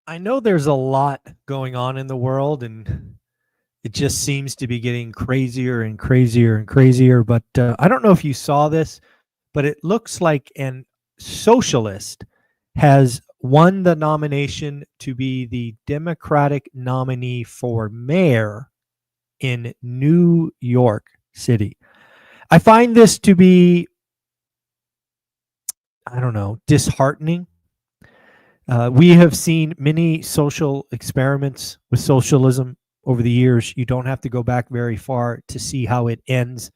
I know there's a lot going on in the world, and it just seems to be getting crazier and crazier and crazier. But I don't know if you saw this, but it looks like an socialist has won the nomination to be the Democratic nominee for mayor in New York City. I find this to be, I don't know, disheartening. We have seen many social experiments with socialism over the years. You don't have to go back very far to see how it ends,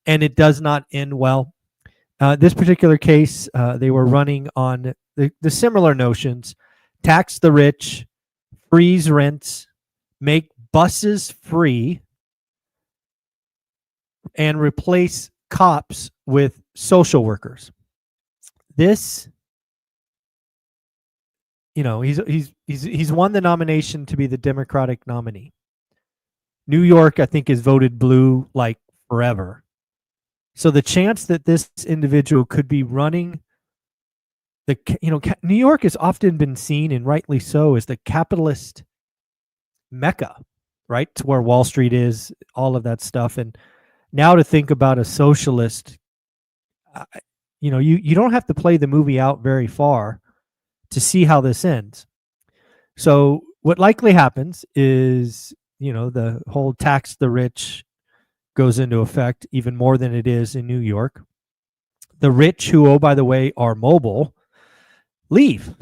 and it does not end well. This particular case, they were running on the similar notions: tax the rich, freeze rents, make buses free, and replace cops with social workers. This, he's won the nomination to be the Democratic nominee. New York, I think, is voted blue like forever. So the chance that this individual could be running New York has often been seen, and rightly so, as the capitalist mecca, right? To where Wall Street is, all of that stuff. And now to think about a socialist, you don't have to play the movie out very far to see how this ends. So what likely happens is, the whole tax the rich goes into effect even more than it is in New York. The rich, who, oh, by the way, are mobile, leave.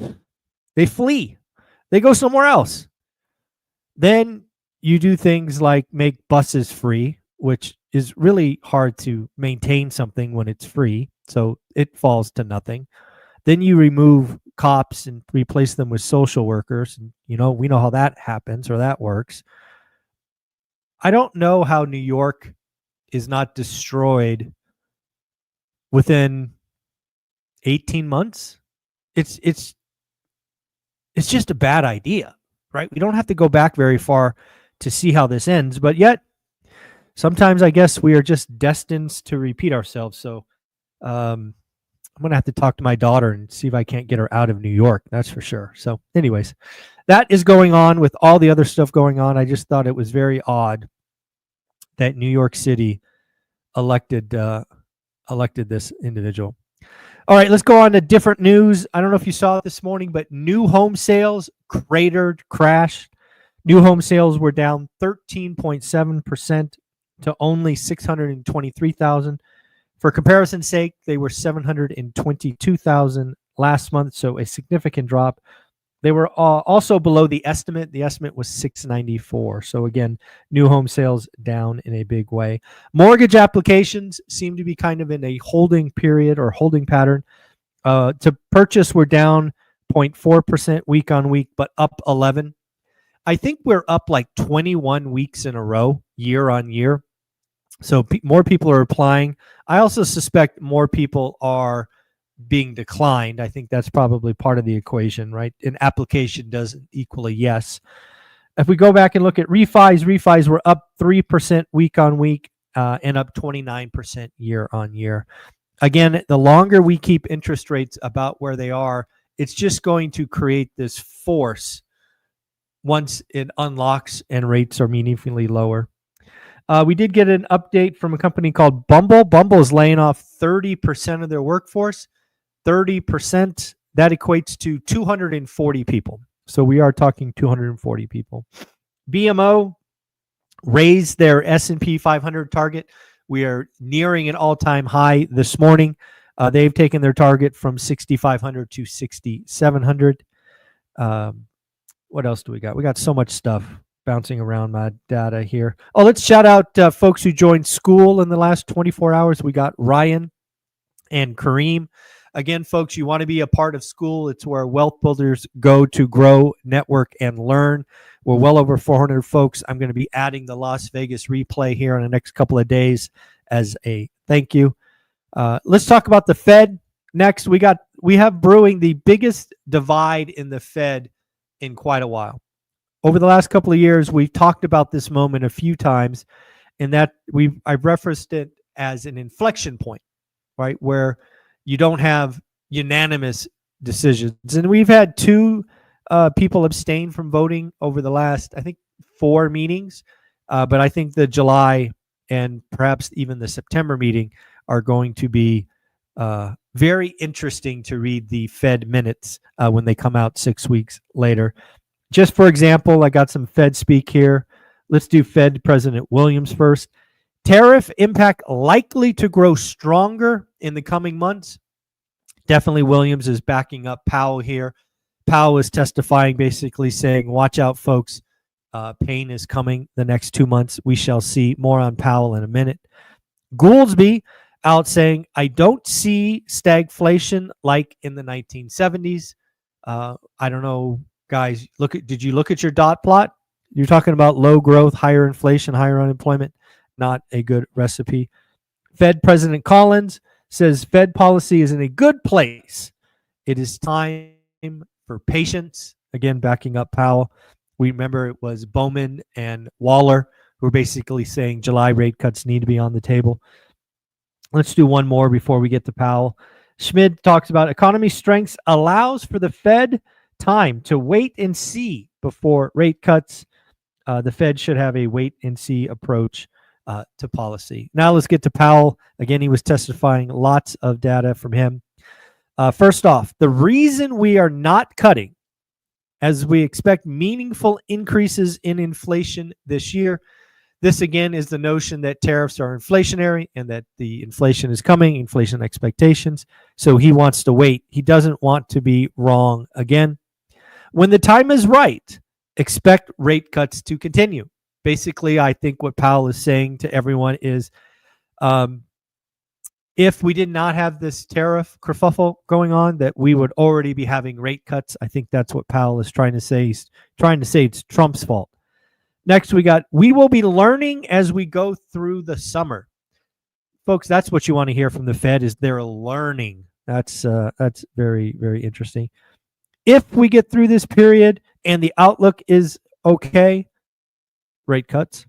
They flee. They go somewhere else. Then you do things like make buses free, which is really hard to maintain something when it's free. So it falls to nothing. Then you remove cops and replace them with social workers. And, we know how that happens or that works. I don't know how New York is not destroyed within 18 months. It's just a bad idea, right? We don't have to go back very far to see how this ends, but yet sometimes I guess we are just destined to repeat ourselves. So I'm going to have to talk to my daughter and see if I can't get her out of New York. That's for sure. So anyways, that is going on with all the other stuff going on. I just thought it was very odd that New York City elected this individual. All right, let's go on to different news. I don't know if you saw it this morning, but new home sales crashed. New home sales were down 13.7% to only 623,000. For comparison's sake, they were 722,000 last month, so a significant drop. They were also below the estimate. The estimate was 694. So again, new home sales down in a big way. Mortgage applications seem to be kind of in a holding period or holding pattern. To purchase, we're down 0.4% week on week, but up 11. I think we're up like 21 weeks in a row, year on year. So more people are applying. I also suspect more people are being declined. I think that's probably part of the equation, right? An application doesn't equal a yes. If we go back and look at refis were up 3% week on week and up 29% year on year. Again, the longer we keep interest rates about where they are, it's just going to create this force once it unlocks and rates are meaningfully lower. We did get an update from a company called Bumble. Bumble is laying off 30% of their workforce. 30%, that equates to 240 people. So we are talking 240 people. BMO raised their S&P 500 target. We are nearing an all-time high this morning. They've taken their target from 6,500 to 6,700. What else do we got? We got so much stuff bouncing around my data here. Oh, let's shout out folks who joined school in the last 24 hours. We got Ryan and Kareem. Again, folks, you want to be a part of school. It's where wealth builders go to grow, network, and learn. We're well over 400 folks. I'm going to be adding the Las Vegas replay here in the next couple of days as a thank you. Let's talk about the Fed next. We have brewing the biggest divide in the Fed in quite a while. Over the last couple of years, we've talked about this moment a few times, and that I've referenced it as an inflection point, right, where you don't have unanimous decisions. And we've had two people abstained from voting over the last, I think, 4 meetings. But I think the July and perhaps even the September meeting are going to be very interesting to read the Fed minutes when they come out 6 weeks later. Just for example, I got some Fed speak here. Let's do Fed President Williams first. Tariff impact likely to grow stronger in the coming months. Definitely Williams is backing up Powell here. Powell is testifying, basically saying, watch out, folks. Pain is coming the next 2 months. We shall see. More on Powell in a minute. Goolsbee out saying, I don't see stagflation like in the 1970s. I don't know, guys. Did you look at your dot plot? You're talking about low growth, higher inflation, higher unemployment. Not a good recipe. Fed President Collins says Fed policy is in a good place. It is time for patience. Again, backing up Powell. We remember it was Bowman and Waller who were basically saying July rate cuts need to be on the table. Let's do one more before we get to Powell. Schmid talks about economy strength allows for the Fed time to wait and see before rate cuts. The Fed should have a wait and see approach to policy. Now let's get to Powell. Again, he was testifying, lots of data from him. First off, the reason we are not cutting as we expect meaningful increases in inflation this year. This, again, is the notion that tariffs are inflationary and that the inflation is coming, inflation expectations. So he wants to wait. He doesn't want to be wrong again. When the time is right, expect rate cuts to continue. Basically, I think what Powell is saying to everyone is, if we did not have this tariff kerfuffle going on, that we would already be having rate cuts. I think that's what Powell is trying to say. He's trying to say it's Trump's fault. Next, we will be learning as we go through the summer. Folks, that's what you want to hear from the Fed, is they're learning. That's very, very interesting. If we get through this period and the outlook is okay, rate cuts.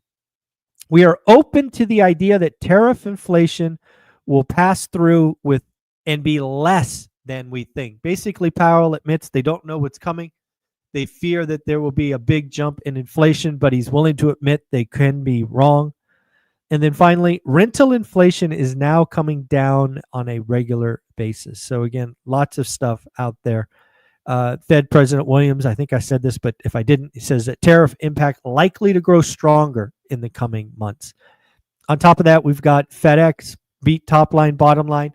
We are open to the idea that tariff inflation will pass through with and be less than we think. Basically, Powell admits they don't know what's coming. They fear that there will be a big jump in inflation, but he's willing to admit they can be wrong. And then finally, rental inflation is now coming down on a regular basis. So again, lots of stuff out there. Fed President Williams, I think I said this, but if I didn't, he says that tariff impact likely to grow stronger in the coming months. On top of that, we've got FedEx beat top line, bottom line.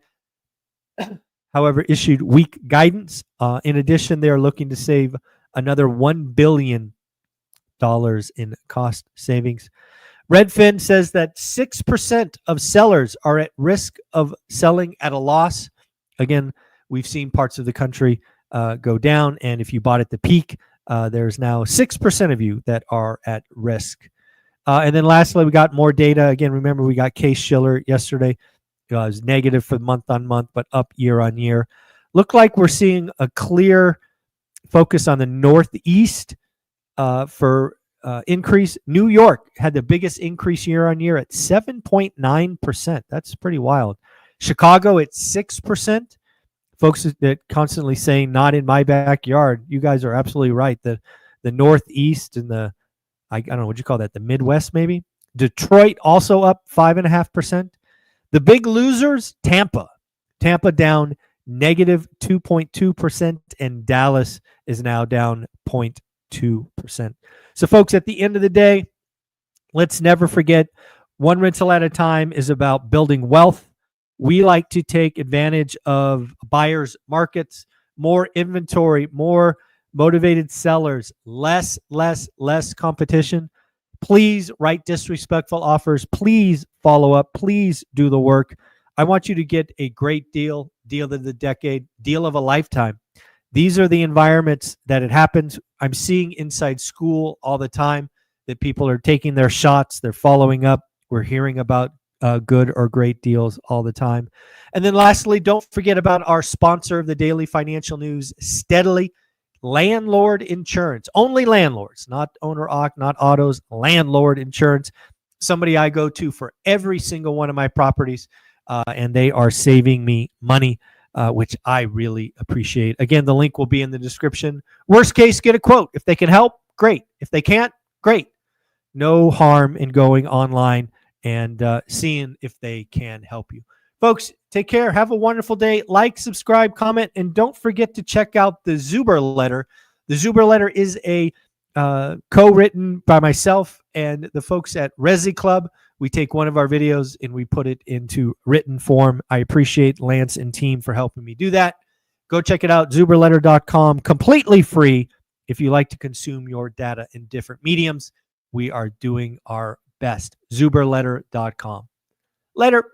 However, issued weak guidance. In addition, they are looking to save another $1 billion in cost savings. Redfin says that 6% of sellers are at risk of selling at a loss. Again, we've seen parts of the country go down, and if you bought at the peak, there's now 6% of you that are at risk. And then lastly, we got more data. Again, remember, we got Case-Shiller yesterday. It was negative for month on month, but up year on year. Look like we're seeing a clear focus on the Northeast for increase. New York had the biggest increase year on year at 7.9%. That's pretty wild. Chicago at 6%. Folks that constantly saying, not in my backyard. You guys are absolutely right. The Northeast and I don't know, what you call that, the Midwest maybe? Detroit also up 5.5%. The big losers, Tampa. Tampa down negative 2.2%, and Dallas is now down 0.2%. So folks, at the end of the day, let's never forget, one rental at a time is about building wealth. We like to take advantage of buyers' markets, more inventory, more motivated sellers, less competition. Please write disrespectful offers. Please follow up. Please do the work. I want you to get a great deal of the decade, deal of a lifetime. These are the environments that it happens. I'm seeing inside school all the time that people are taking their shots. They're following up. We're hearing about good or great deals all the time. And then lastly, don't forget about our sponsor of the Daily Financial News, Steadily, Landlord Insurance. Only landlords, not owner-occ, not autos, Landlord Insurance. Somebody I go to for every single one of my properties, and they are saving me money. which I really appreciate. Again, the link will be in the description. Worst case, get a quote. If they can help, great. If they can't, great. No harm in going online and seeing if they can help you. Folks, take care. Have a wonderful day. Like, subscribe, comment, and don't forget to check out the Zuber letter. The Zuber letter is a co-written by myself and the folks at Resi Club. We take one of our videos and we put it into written form. I appreciate Lance and team for helping me do that. Go check it out, zuberletter.com, completely free. If you like to consume your data in different mediums, we are doing our best. zuberletter.com. Later.